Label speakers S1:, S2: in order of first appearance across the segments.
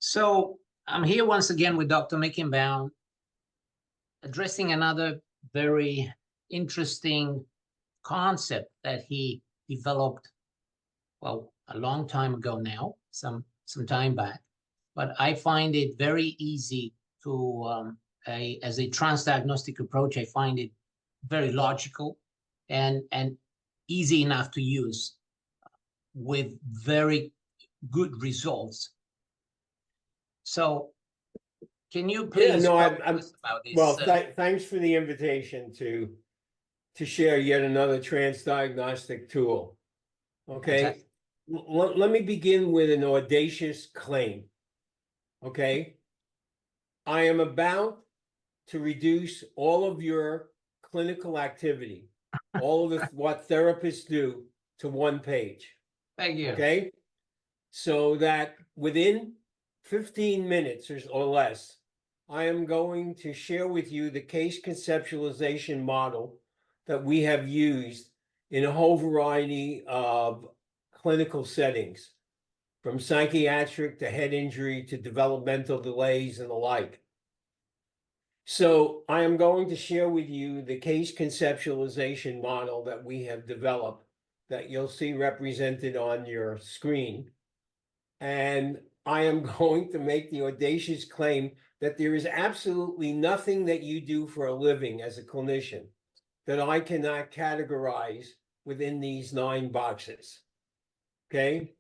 S1: So I'm here once again with Dr. Mickenbaum, addressing another very interesting concept that he developed, well, a long time ago now, some time back. But I find it very easy to, as a transdiagnostic approach, I find it very logical and easy enough to use with very good results. So can you please talk to us about this?
S2: Well, thanks for the invitation to share yet another transdiagnostic tool. Okay, let me begin with an audacious claim. Okay, I am about to reduce all of your clinical activity, all of what therapists do, to one page.
S1: Thank you.
S2: Okay, so that within 15 minutes or less, I am going to share with you the case conceptualization model that we have used in a whole variety of clinical settings, from psychiatric to head injury to developmental delays and the like. So I am going to share with you the case conceptualization model that we have developed that you'll see represented on your screen. And I am going to make the audacious claim that there is absolutely nothing that you do for a living as a clinician that I cannot categorize within these 9 boxes. Okay?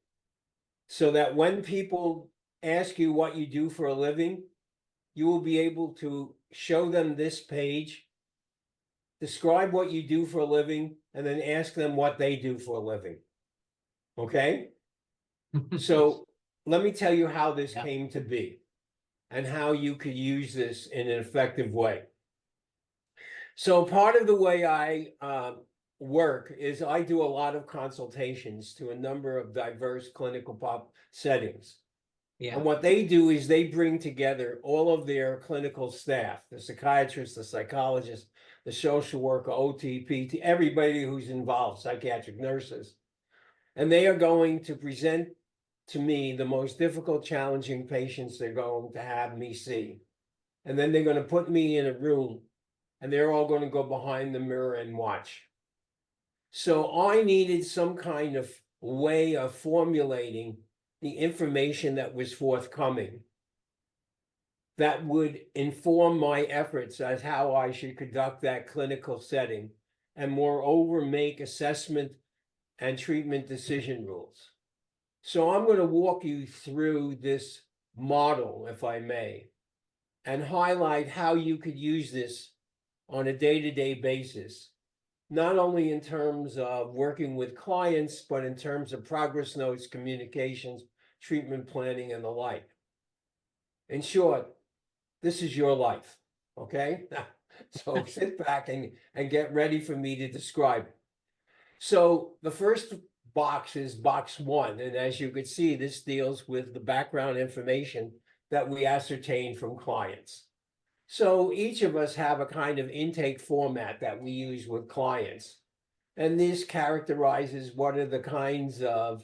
S2: So that when people ask you what you do for a living, you will be able to show them this page, describe what you do for a living, and then ask them what they do for a living. Okay? So let me tell you how this came to be and how you could use this in an effective way. So part of the way I work is I do a lot of consultations to a number of diverse clinical settings.
S1: Yeah.
S2: And what they do is they bring together all of their clinical staff, the psychiatrist, the psychologist, the social worker, OT, PT, everybody who's involved, psychiatric nurses. And they are going to present to me the most difficult, challenging patients they're going to have me see. And then they're going to put me in a room and they're all going to go behind the mirror and watch. So I needed some kind of way of formulating the information that was forthcoming that would inform my efforts as how I should conduct that clinical setting, and moreover, make assessment and treatment decision rules. So I'm going to walk you through this model, if I may, and highlight how you could use this on a day-to-day basis, not only in terms of working with clients, but in terms of progress notes, communications, treatment planning, and the like. In short, this is your life, okay? So sit back and get ready for me to describe it. So the first box is box 1, and as you can see, this deals with the background information that we ascertain from clients. So each of us have a kind of intake format that we use with clients, and this characterizes what are the kinds of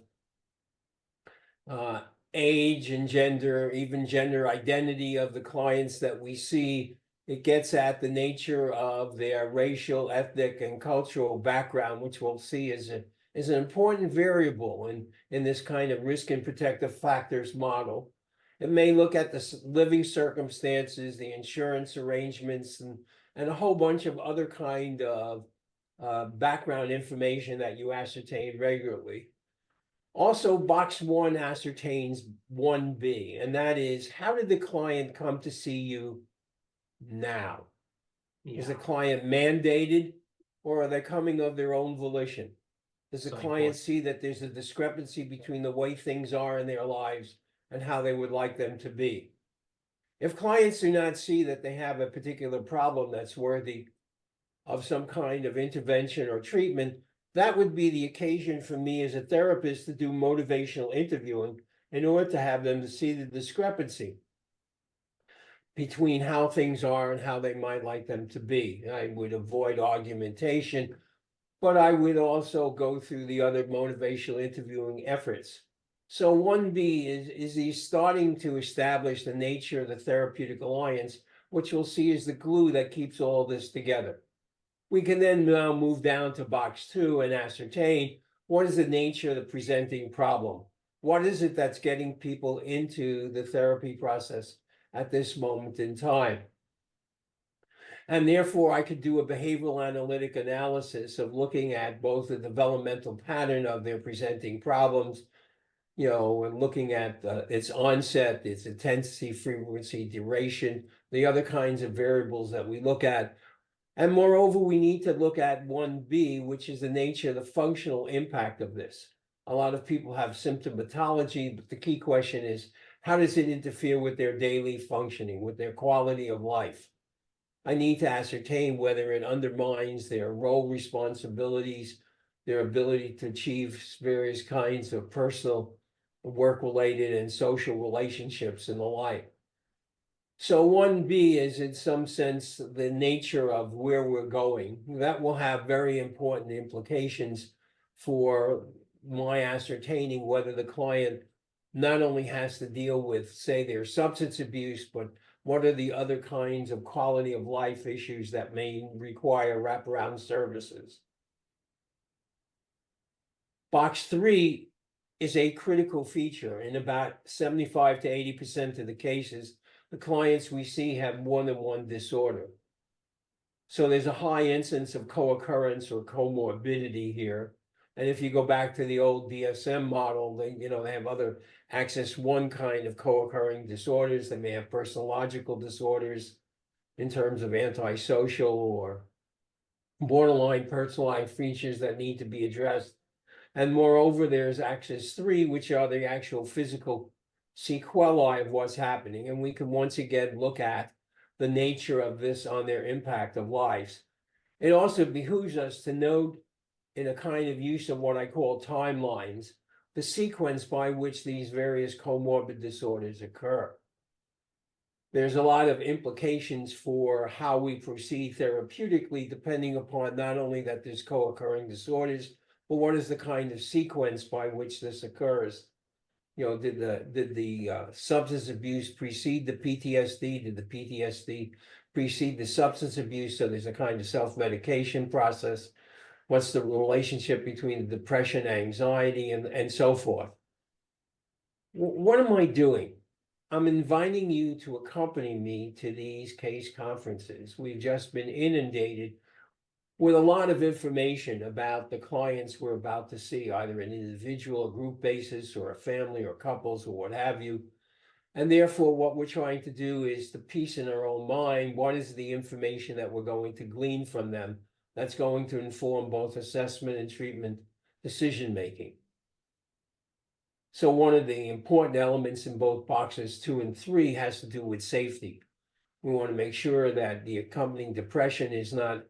S2: age and gender, even gender identity of the clients that we see. It gets at the nature of their racial, ethnic, and cultural background, which we'll see is an important variable in this kind of risk and protective factors model. It may look at the living circumstances, the insurance arrangements, and a whole bunch of other kind of background information that you ascertain regularly. Also, box 1 ascertains 1B, and that is, how did the client come to see you now? Is the client mandated, or are they coming of their own volition? Does the client see that there's a discrepancy between the way things are in their lives and how they would like them to be? If clients do not see that they have a particular problem that's worthy of some kind of intervention or treatment, that would be the occasion for me as a therapist to do motivational interviewing in order to have them to see the discrepancy between how things are and how they might like them to be. I would avoid argumentation, but I would also go through the other motivational interviewing efforts. So 1B is he's starting to establish the nature of the therapeutic alliance, which we'll see is the glue that keeps all this together. We can then now move down to box 2 and ascertain what is the nature of the presenting problem? What is it that's getting people into the therapy process at this moment in time? And therefore, I could do a behavioral analytic analysis of looking at both the developmental pattern of their presenting problems, and looking at its onset, its intensity, frequency, duration, the other kinds of variables that we look at. And moreover, we need to look at 1B, which is the nature of the functional impact of this. A lot of people have symptomatology, but the key question is, how does it interfere with their daily functioning, with their quality of life? I need to ascertain whether it undermines their role responsibilities, their ability to achieve various kinds of personal, work-related, and social relationships and the like. So 1B is in some sense the nature of where we're going. That will have very important implications for my ascertaining whether the client not only has to deal with, say, their substance abuse, but what are the other kinds of quality of life issues that may require wraparound services. Box 3 is a critical feature. In about 75 to 80% of the cases, the clients we see have more than one disorder. So there's a high incidence of co-occurrence or comorbidity here. And if you go back to the old DSM model, they have other axis 1 kind of co-occurring disorders. They may have personological disorders in terms of antisocial or borderline personalized features that need to be addressed. And moreover, there's axis 3, which are the actual physical sequelae of what's happening. And we can once again look at the nature of this on their impact of lives. It also behooves us to note, in a kind of use of what I call timelines, the sequence by which these various comorbid disorders occur. There's a lot of implications for how we proceed therapeutically, depending upon not only that there's co-occurring disorders, but what is the kind of sequence by which this occurs? Did the substance abuse precede the PTSD? Did the PTSD precede the substance abuse? So there's a kind of self-medication process. What's the relationship between the depression, anxiety, and so forth? What am I doing? I'm inviting you to accompany me to these case conferences. We've just been inundated with a lot of information about the clients we're about to see, either an individual or group basis, or a family or couples or what have you. And therefore, what we're trying to do is to piece in our own mind, what is the information that we're going to glean from them that's going to inform both assessment and treatment decision-making. So one of the important elements in both boxes 2 and 3 has to do with safety. We want to make sure that the accompanying depression is not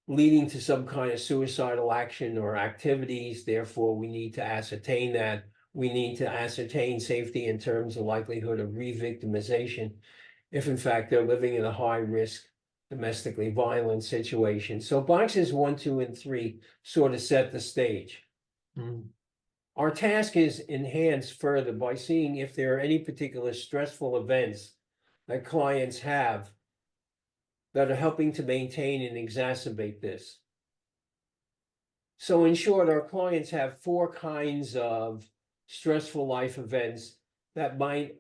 S2: leading to some kind of suicidal action or activities. Therefore, we need to ascertain that. We need to ascertain safety in terms of likelihood of re-victimization, if in fact they're living in a high-risk domestically violent situation. So boxes 1, 2, and 3 sort of set the stage. Our task is enhanced further by seeing if there are any particular stressful events that clients have that are helping to maintain and exacerbate this. So in short, our clients have 4 kinds of stressful life events that might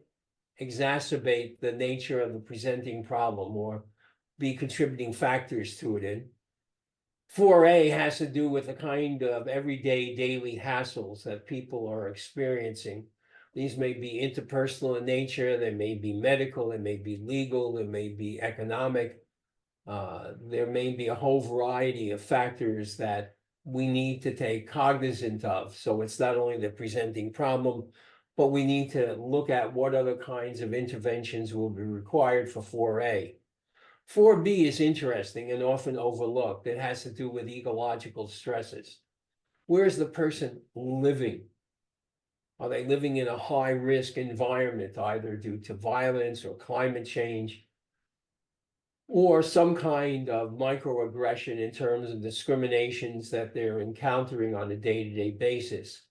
S2: exacerbate the nature of the presenting problem or be contributing factors to it. 4A has to do with the kind of everyday daily hassles that people are experiencing. These may be interpersonal in nature, they may be medical, they may be legal, they may be economic. There may be a whole variety of factors that we need to take cognizant of. So it's not only the presenting problem, but we need to look at what other kinds of interventions will be required for 4A. 4B is interesting and often overlooked. It has to do with ecological stresses. Where is the person living? Are they living in a high-risk environment, either due to violence or climate change, or some kind of microaggression in terms of discriminations that they're encountering on a day-to-day basis?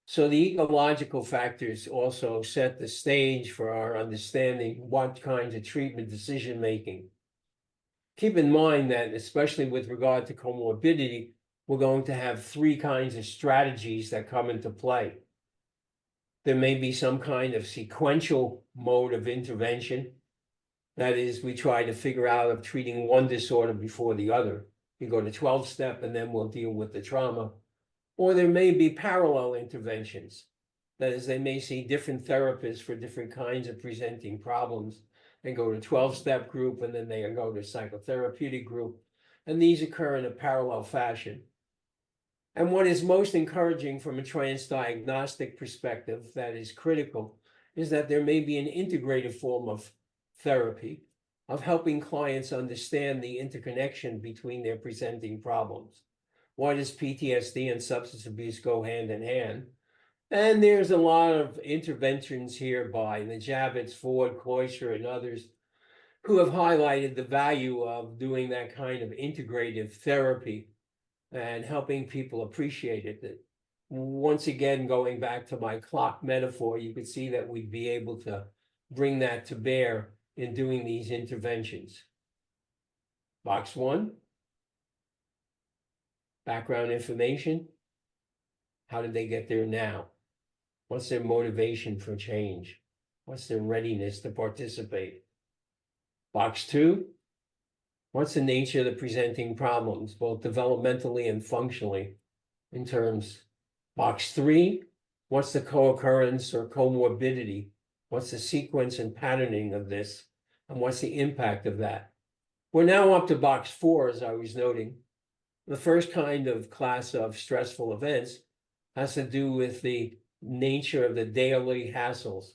S2: So the ecological factors also set the stage for our understanding what kinds of treatment decision making. Keep in mind that, especially with regard to comorbidity, we're going to have three kinds of strategies that come into play. There may be some kind of sequential mode of intervention. That is, we try to figure out of treating one disorder before the other. We go to 12-step and then we'll deal with the trauma. Or there may be parallel interventions. That is, they may see different therapists for different kinds of presenting problems and go to 12-step group and then they go to psychotherapeutic group. And these occur in a parallel fashion. And what is most encouraging from a transdiagnostic perspective that is critical is that there may be an integrative form of therapy of helping clients understand the interconnection between their presenting problems. Why does PTSD and substance abuse go hand in hand? And there's a lot of interventions here by Najavitz, Ford, Cloister, and others who have highlighted the value of doing that kind of integrative therapy and helping people appreciate it. That once again, going back to my clock metaphor, you could see that we'd be able to bring that to bear in doing these interventions. Box 1, background information. How did they get there now? What's their motivation for change? What's their readiness to participate? Box 2, what's the nature of the presenting problems, both developmentally and functionally in terms? Box 3, what's the co-occurrence or comorbidity? What's the sequence and patterning of this? And what's the impact of that? We're now up to box 4, as I was noting. The first kind of class of stressful events has to do with the nature of the daily hassles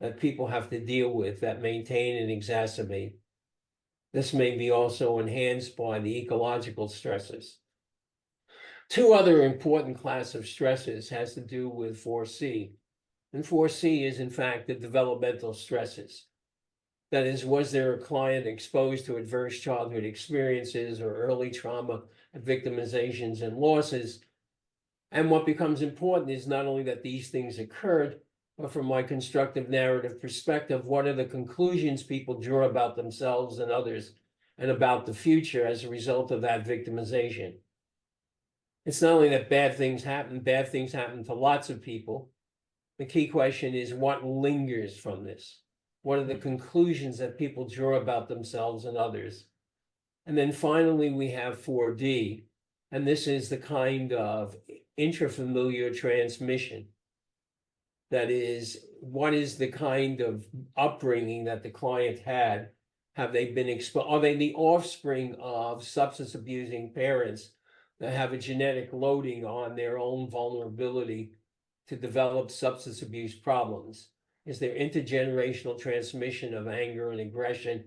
S2: that people have to deal with that maintain and exacerbate. This may be also enhanced by the ecological stresses. Two other important class of stresses has to do with 4C. And 4C is, in fact, the developmental stresses. That is, was there a client exposed to adverse childhood experiences or early trauma, victimizations, and losses? And what becomes important is not only that these things occurred, but from my constructive narrative perspective, what are the conclusions people draw about themselves and others and about the future as a result of that victimization? It's not only that bad things happen to lots of people. The key question is what lingers from this? What are the conclusions that people draw about themselves and others? And then finally, we have 4D, and this is the kind of intrafamiliar transmission. That is, what is the kind of upbringing that the client had? Have they been exposed? Are they the offspring of substance abusing parents that have a genetic loading on their own vulnerability to develop substance abuse problems? Is there intergenerational transmission of anger and aggression,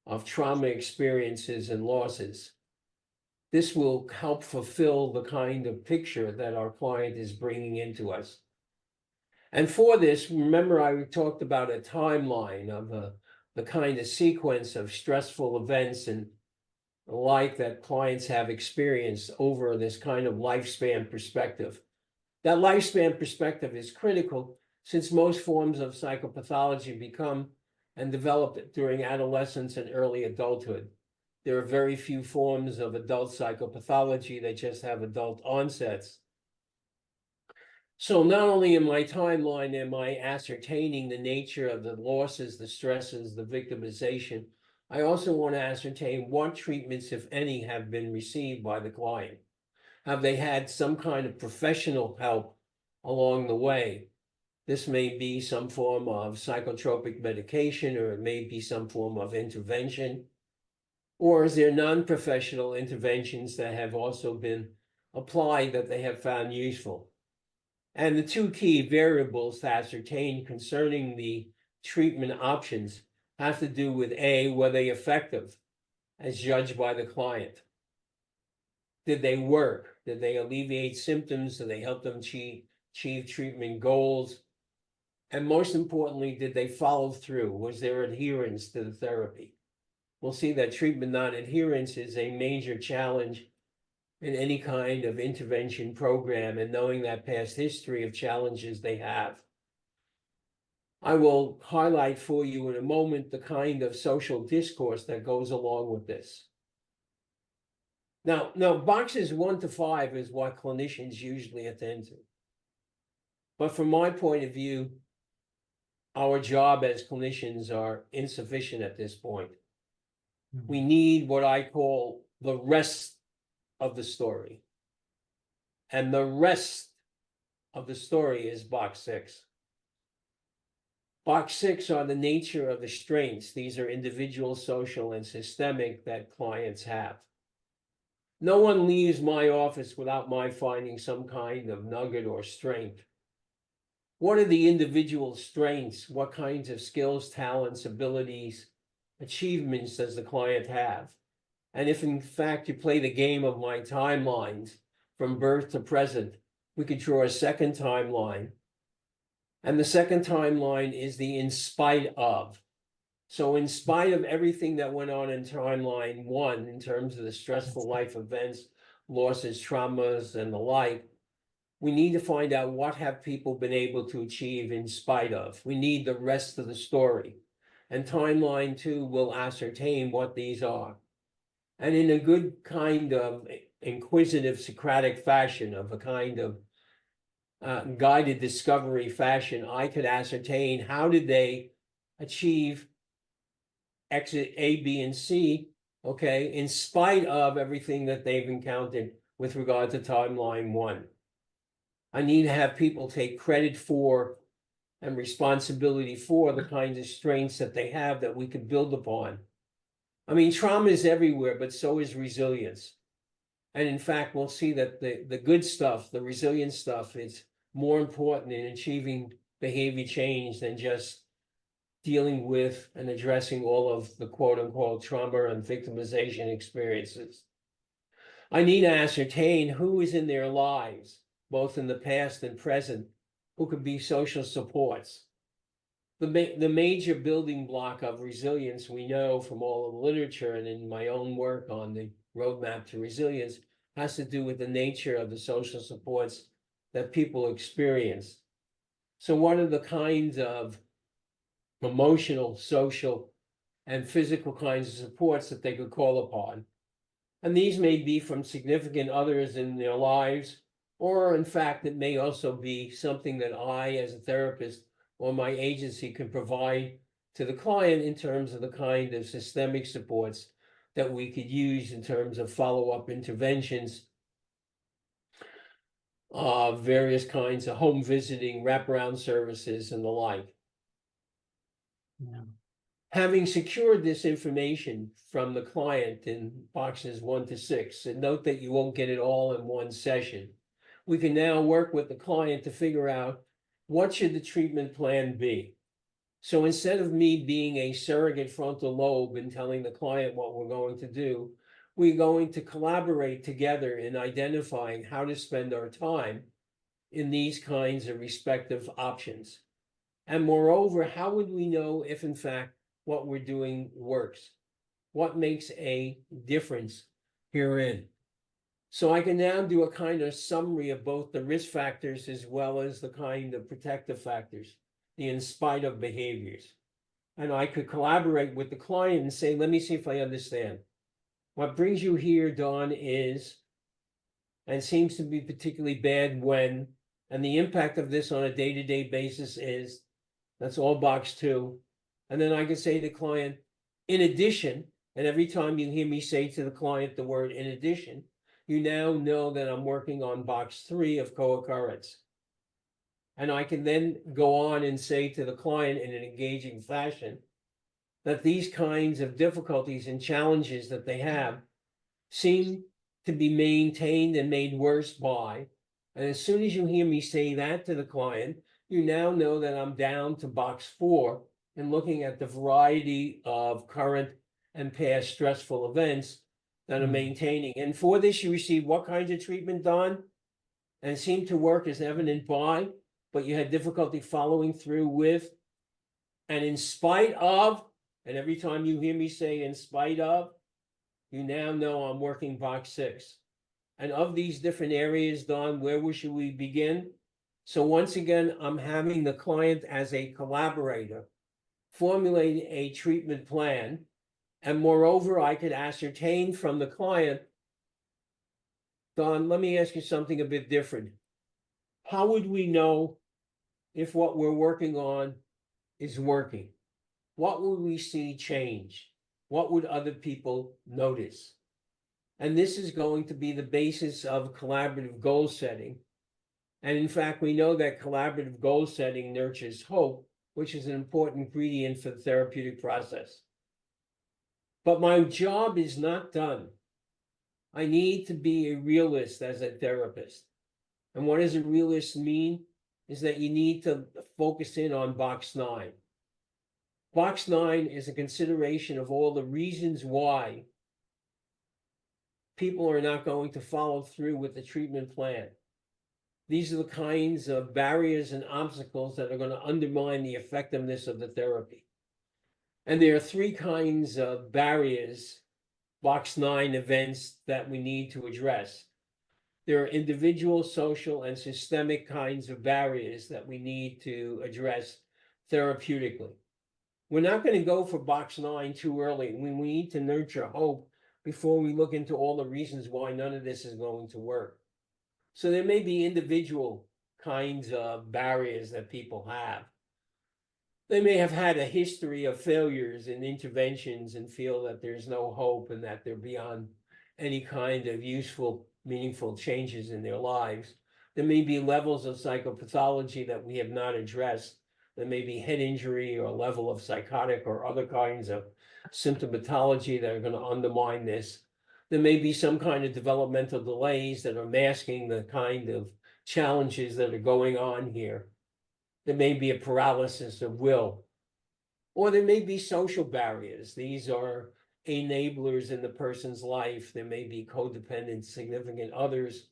S2: of trauma experiences and losses? This will help fulfill the kind of picture that our client is bringing into us. And for this, remember I talked about a timeline of the kind of sequence of stressful events and the like that clients have experienced over this kind of lifespan perspective. That lifespan perspective is critical since most forms of psychopathology become and develop during adolescence and early adulthood. There are very few forms of adult psychopathology that just have adult onsets. So not only in my timeline am I ascertaining the nature of the losses, the stresses, the victimization, I also want to ascertain what treatments, if any, have been received by the client. Have they had some kind of professional help along the way? This may be some form of psychotropic medication, or it may be some form of intervention. Or is there non-professional interventions that have also been applied that they have found useful? And the two key variables to ascertain concerning the treatment options have to do with A, were they effective as judged by the client? Did they work? Did they alleviate symptoms? Did they help them achieve treatment goals? And most importantly, did they follow through? Was there adherence to the therapy? We'll see that treatment non-adherence is a major challenge in any kind of intervention program and knowing that past history of challenges they have. I will highlight for you in a moment the kind of social discourse that goes along with this. Now, boxes 1 to 5 is what clinicians usually attend to. But from my point of view, our job as clinicians are insufficient at this point. We need what I call the rest of the story. And the rest of the story is box 6. Box 6 are the nature of the strengths. These are individual, social, and systemic that clients have. No one leaves my office without my finding some kind of nugget or strength. What are the individual strengths? What kinds of skills, talents, abilities, achievements does the client have? And if in fact you play the game of my timelines from birth to present, we could draw a second timeline. And the second timeline is the in spite of. So in spite of everything that went on in timeline 1, in terms of the stressful life events, losses, traumas, and the like, we need to find out what have people been able to achieve in spite of. We need the rest of the story. And timeline 2 will ascertain what these are. And in a good kind of inquisitive Socratic fashion, of a kind of guided discovery fashion, I could ascertain how did they achieve exit A, B, and C, okay, in spite of everything that they've encountered with regard to timeline 1. I need to have people take credit for and responsibility for the kinds of strengths that they have that we could build upon. I mean, trauma is everywhere, but so is resilience. And in fact, we'll see that the good stuff, the resilient stuff, is more important in achieving behavior change than just dealing with and addressing all of the quote unquote trauma and victimization experiences. I need to ascertain who is in their lives, both in the past and present, who could be social supports. The major building block of resilience, we know from all of the literature and in my own work on the roadmap to resilience, has to do with the nature of the social supports that people experience. So what are the kinds of emotional, social, and physical kinds of supports that they could call upon? And these may be from significant others in their lives, or in fact, it may also be something that I, as a therapist, or my agency can provide to the client in terms of the kind of systemic supports that we could use in terms of follow-up interventions, various kinds of home visiting, wraparound services, and the like.
S1: Yeah.
S2: Having secured this information from the client in boxes 1 to 6, and note that you won't get it all in one session, we can now work with the client to figure out what should the treatment plan be. So instead of me being a surrogate frontal lobe and telling the client what we're going to do, we're going to collaborate together in identifying how to spend our time in these kinds of respective options. And moreover, how would we know if in fact what we're doing works? What makes a difference herein? So I can now do a kind of summary of both the risk factors as well as the kind of protective factors, the in spite of behaviors. And I could collaborate with the client and say, let me see if I understand. What brings you here, Dawn, is, and seems to be particularly bad when, and the impact of this on a day-to-day basis is, that's all box 2. And then I can say to the client, in addition, and every time you hear me say to the client the word in addition, you now know that I'm working on box 3 of co-occurrence. And I can then go on and say to the client in an engaging fashion that these kinds of difficulties and challenges that they have seem to be maintained and made worse by. And as soon as you hear me say that to the client, you now know that I'm down to box 4 and looking at the variety of current and past stressful events that are maintaining. And for this, you receive what kinds of treatment, Don? And it seemed to work as evident by, but you had difficulty following through with, and in spite of, and every time you hear me say in spite of, you now know I'm working box 6. And of these different areas, Don, where should we begin? So once again, I'm having the client as a collaborator, formulate a treatment plan. And moreover, I could ascertain from the client, Don, let me ask you something a bit different. How would we know if what we're working on is working? What would we see change? What would other people notice? And this is going to be the basis of collaborative goal setting. And in fact, we know that collaborative goal setting nurtures hope, which is an important ingredient for the therapeutic process. But my job is not done. I need to be a realist as a therapist. And what does a realist mean? Is that you need to focus in on box 9. Box 9 is a consideration of all the reasons why people are not going to follow through with the treatment plan. These are the kinds of barriers and obstacles that are going to undermine the effectiveness of the therapy. And there are 3 kinds of barriers, box 9 events, that we need to address. There are individual, social, and systemic kinds of barriers that we need to address therapeutically. We're not going to go for box 9 too early. We need to nurture hope before we look into all the reasons why none of this is going to work. So there may be individual kinds of barriers that people have. They may have had a history of failures and interventions and feel that there's no hope and that they're beyond any kind of useful, meaningful changes in their lives. There may be levels of psychopathology that we have not addressed. There may be head injury or level of psychotic or other kinds of symptomatology that are going to undermine this. There may be some kind of developmental delays that are masking the kind of challenges that are going on here. There may be a paralysis of will, or there may be social barriers. These are enablers in the person's life. There may be codependent significant others.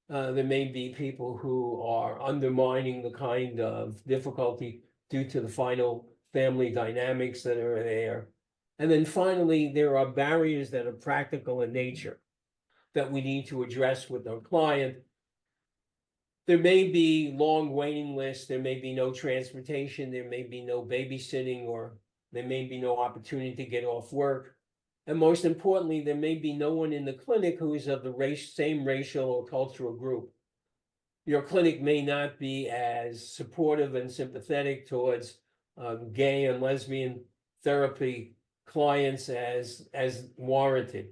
S2: There may be people who are undermining the kind of difficulty due to the final family dynamics that are there. And then finally, there are barriers that are practical in nature that we need to address with our client. There may be long waiting lists, there may be no transportation, there may be no babysitting, or there may be no opportunity to get off work. And most importantly, there may be no one in the clinic who is of the same racial or cultural group. Your clinic may not be as supportive and sympathetic towards gay and lesbian therapy clients as warranted.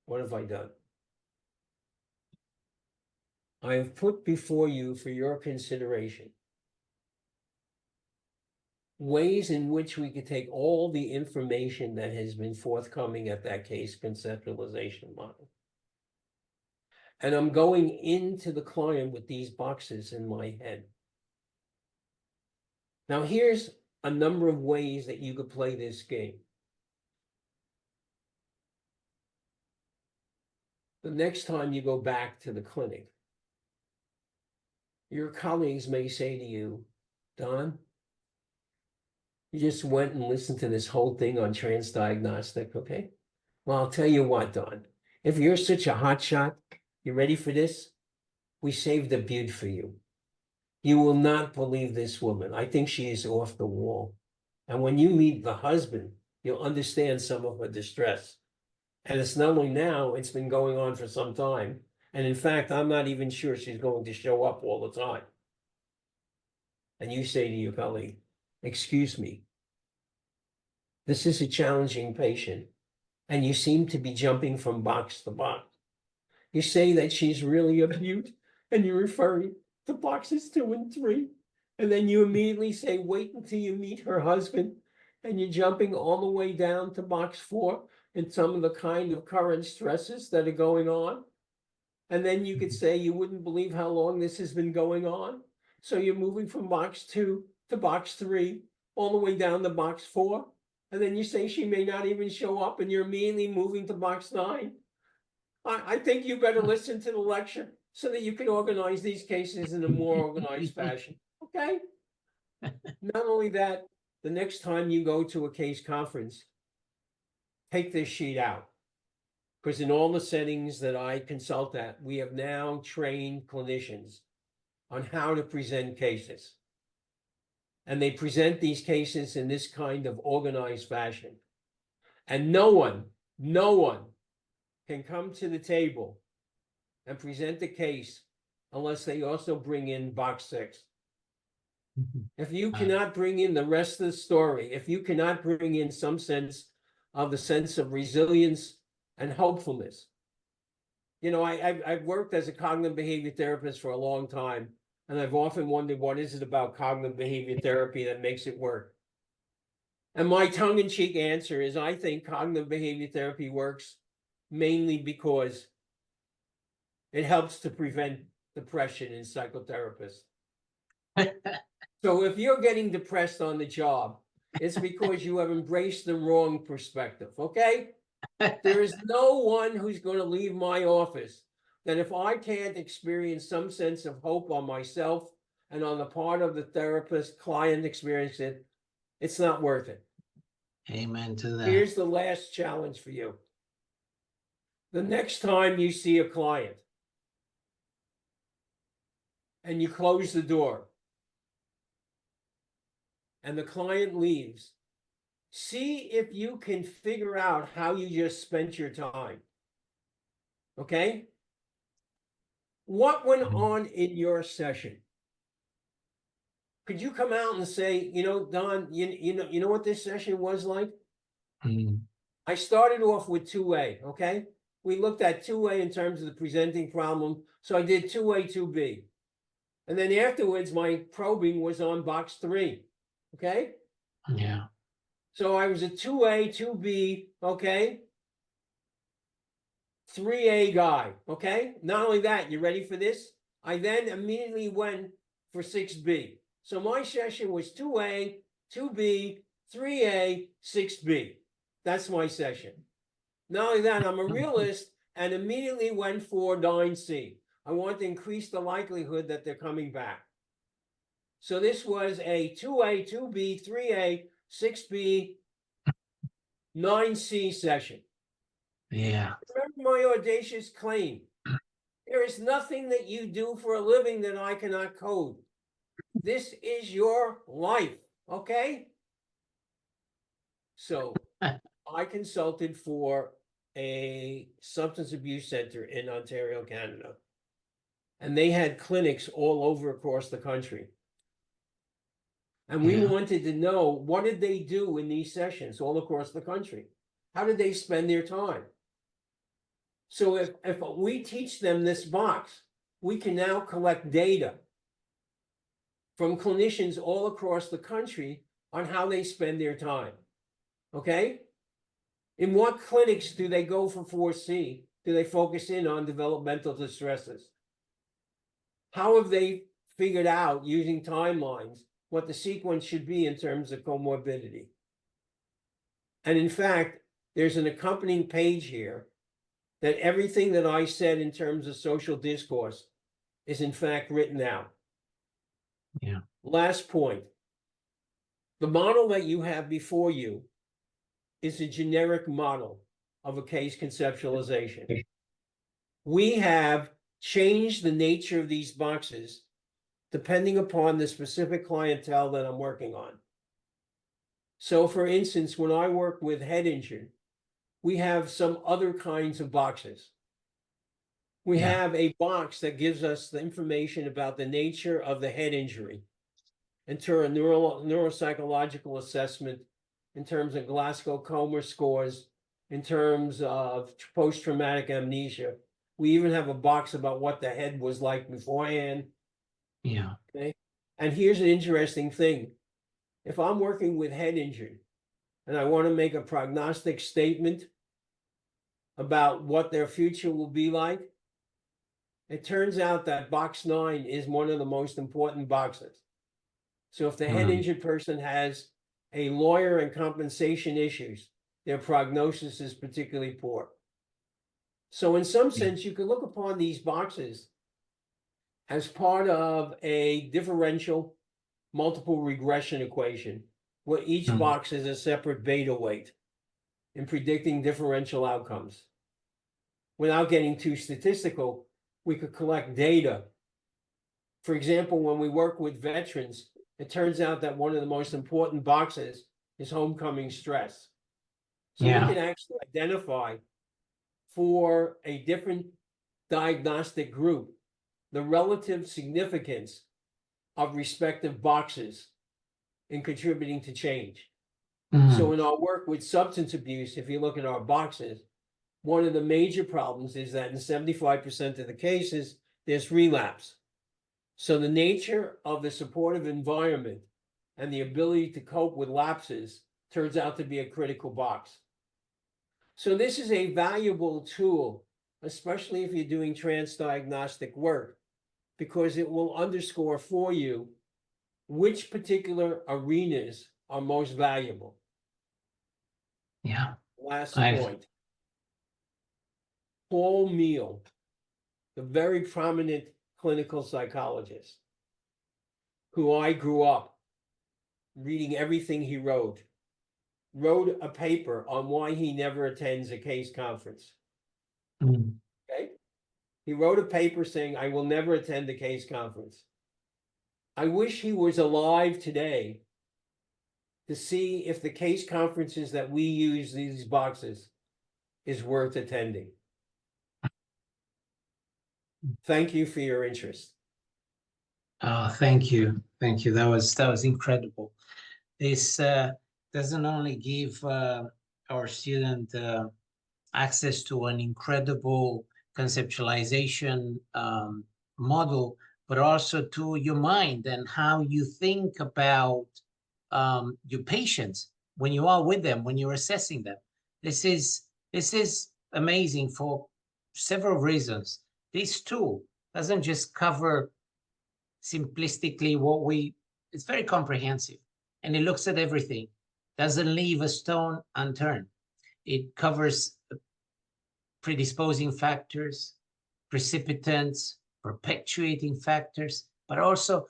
S2: What have I done? I have put before you for your consideration ways in which we could take all the information that has been forthcoming at that case conceptualization model. And I'm going into the client with these boxes in my head. Now, here's a number of ways that you could play this game. The next time you go back to the clinic, your colleagues may say to you, Don, you just went and listened to this whole thing on transdiagnostic, okay? Well, I'll tell you what, Don, if you're such a hotshot, you ready for this? We saved a beaut for you. You will not believe this woman. I think she is off the wall. And when you meet the husband, you'll understand some of her distress. And it's not only now, it's been going on for some time. And in fact, I'm not even sure she's going to show up all the time. And you say to your colleague, excuse me, this is a challenging patient, and you seem to be jumping from box to box. You say that she's really a beaut, and you're referring to boxes 2 and 3. And then you immediately say, wait until you meet her husband, and you're jumping all the way down to box 4 and some of the kind of current stresses that are going on. And then you could say you wouldn't believe how long this has been going on. So you're moving from box 2 to box 3, all the way down to box 4. And then you say she may not even show up, and you're immediately moving to box 9. I think you better listen to the lecture so that you can organize these cases in a more organized fashion, okay? Not only that, the next time you go to a case conference, take this sheet out. Because in all the settings that I consult at, we have now trained clinicians on how to present cases. And they present these cases in this kind of organized fashion. And no one can come to the table and present the case unless they also bring in box 6. If you cannot bring in the rest of the story, if you cannot bring in some sense of the sense of resilience and hopefulness. You know, I've worked as a cognitive behavior therapist for a long time, and I've often wondered, what is it about cognitive behavior therapy that makes it work? And my tongue-in-cheek answer is, I think cognitive behavior therapy works mainly because it helps to prevent depression in psychotherapists. So if you're getting depressed on the job, it's because you have embraced the wrong perspective, okay? There is no one who's going to leave my office that if I can't experience some sense of hope on myself and on the part of the therapist, client experience it, it's not worth it.
S1: Amen to that.
S2: Here's the last challenge for you. The next time you see a client and you close the door and the client leaves, see if you can figure out how you just spent your time. Okay? What went on in your session? Could you come out and say, you know, Don, you know what this session was like? I started off with 2A, okay? We looked at 2A in terms of the presenting problem. So I did 2A, 2B. And then afterwards, my probing was on box 3, okay?
S1: Yeah.
S2: So I was a 2A, 2B, okay? 3A guy, okay? Not only that, you ready for this? I then immediately went for 6B. So my session was 2A, 2B, 3A, 6B. That's my session. Not only that, I'm a realist and immediately went for 9C. I want to increase the likelihood that they're coming back. So this was a 2A, 2B, 3A, 6B, 9C session.
S1: Yeah.
S2: Remember my audacious claim. There is nothing that you do for a living that I cannot code. This is your life, okay? So I consulted for a substance abuse center in Ontario, Canada. And they had clinics all over across the country. And we wanted to know, what did they do in these sessions all across the country? How did they spend their time? So if we teach them this box, we can now collect data from clinicians all across the country on how they spend their time. Okay? In what clinics do they go for 4C? Do they focus in on developmental distresses? How have they figured out, using timelines, what the sequence should be in terms of comorbidity? And in fact, there's an accompanying page here that everything that I said in terms of social discourse is in fact written out.
S1: Yeah.
S2: Last point. The model that you have before you is a generic model of a case conceptualization. We have changed the nature of these boxes depending upon the specific clientele that I'm working on. So for instance, when I work with head injury, we have some other kinds of boxes. We have a box that gives us the information about the nature of the head injury, in terms of neuropsychological assessment, in terms of Glasgow-Coma scores, in terms of post-traumatic amnesia. We even have a box about what the head was like beforehand.
S1: Yeah.
S2: Okay. And here's an interesting thing. If I'm working with head injury and I want to make a prognostic statement about what their future will be like, it turns out that box 9 is one of the most important boxes. So if the head injured person has a lawyer and compensation issues, their prognosis is particularly poor. So in some sense, you can look upon these boxes as part of a differential multiple regression equation, where each box is a separate beta weight in predicting differential outcomes. without getting too statistical, we could collect data. For example, when we work with veterans, it turns out that one of the most important boxes is homecoming stress. So we
S1: Yeah.
S2: can actually identify for a different diagnostic group the relative significance of respective boxes in contributing to change.
S1: Mhm.
S2: So in our work with substance abuse, if you look at our boxes, one of the major problems is that in 75% of the cases, there's relapse. So the nature of the supportive environment and the ability to cope with lapses turns out to be a critical box. So this is a valuable tool, especially if you're doing transdiagnostic work, because it will underscore for you which particular arenas are most valuable.
S1: Yeah.
S2: Last
S1: I've-
S2: point. Paul Meehl, the very prominent clinical psychologist, who I grew up reading everything he wrote a paper on why he never attends a case conference.
S1: Mhm.
S2: Okay. He wrote a paper saying, I will never attend a case conference. I wish he was alive today to see if the case conferences that we use these boxes is worth attending. Thank you for your interest.
S1: Oh, thank you. Thank you. That was incredible. This doesn't only give our student access to an incredible conceptualization model, but also to your mind and how you think about your patients when you are with them, when you're assessing them. This is amazing for several reasons. This tool doesn't just cover simplistically what we, it's very comprehensive and it looks at everything, doesn't leave a stone unturned. It covers predisposing factors, precipitants, perpetuating factors, but also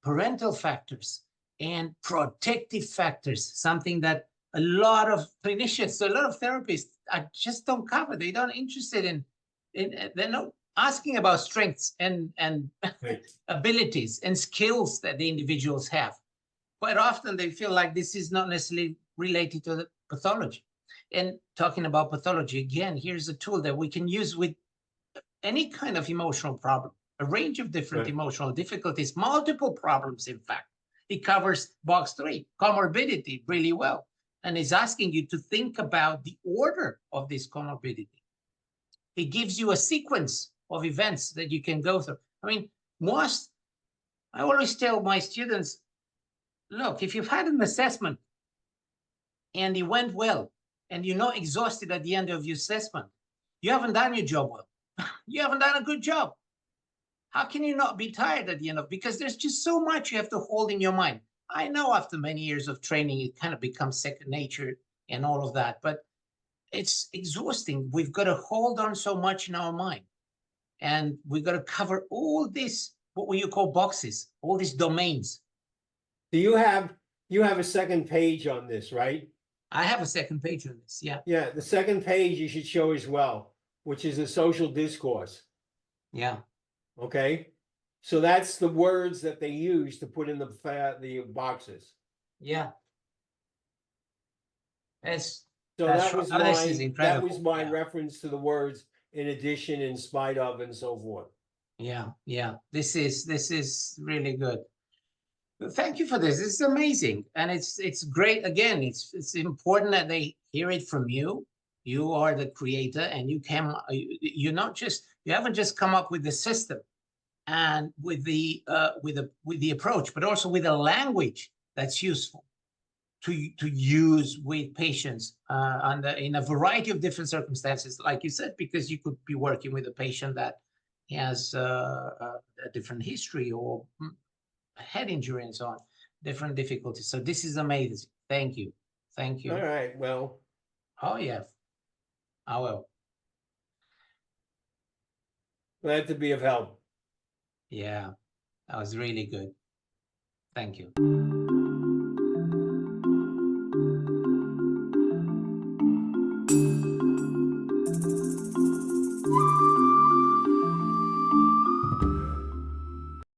S1: parental factors and protective factors, something that a lot of clinicians, a lot of therapists just don't cover. They don't interested in they're not asking about strengths and
S2: Right.
S1: abilities and skills that the individuals have. Quite often they feel like this is not necessarily related to the pathology. And talking about pathology, again, here's a tool that we can use with any kind of emotional problem, a range of different
S2: Right.
S1: emotional difficulties, multiple problems, in fact. It covers box 3, comorbidity, really well, and is asking you to think about the order of this comorbidity. It gives you a sequence of events that you can go through. I mean, I always tell my students, look, if you've had an assessment and it went well, and you're not exhausted at the end of your assessment, you haven't done your job well. You haven't done a good job. How can you not be tired at the end of? Because there's just so much you have to hold in your mind. I know after many years of training, it kind of becomes second nature and all of that, but it's exhausting. We've got to hold on so much in our mind, and we've got to cover all this, what you call boxes, all these domains.
S2: Do you have a second page on this, right?
S1: I have a second page on this. Yeah.
S2: Yeah, the second page you should show as well, which is a social discourse.
S1: Yeah.
S2: Okay. So that's the words that they use to put in the boxes.
S1: Yeah. It's
S2: So
S1: That's
S2: that was
S1: right. Oh, this is
S2: that
S1: incredible.
S2: was my
S1: Yeah.
S2: reference to the words in addition, in spite of, and so forth.
S1: Yeah. This is really good. Thank you for this. This is amazing, and it's great. Again, it's important that they hear it from you. You are the creator, and you're not just, you haven't just come up with the system and with the approach, but also with a language that's useful to use with patients in a variety of different circumstances, like you said, because you could be working with a patient that has a different history or head injury and so on, different difficulties. So this is amazing. Thank you. Thank you.
S2: All right. Well,
S1: Oh, yeah. I will.
S2: glad to be of help.
S1: Yeah, that was really good. Thank you.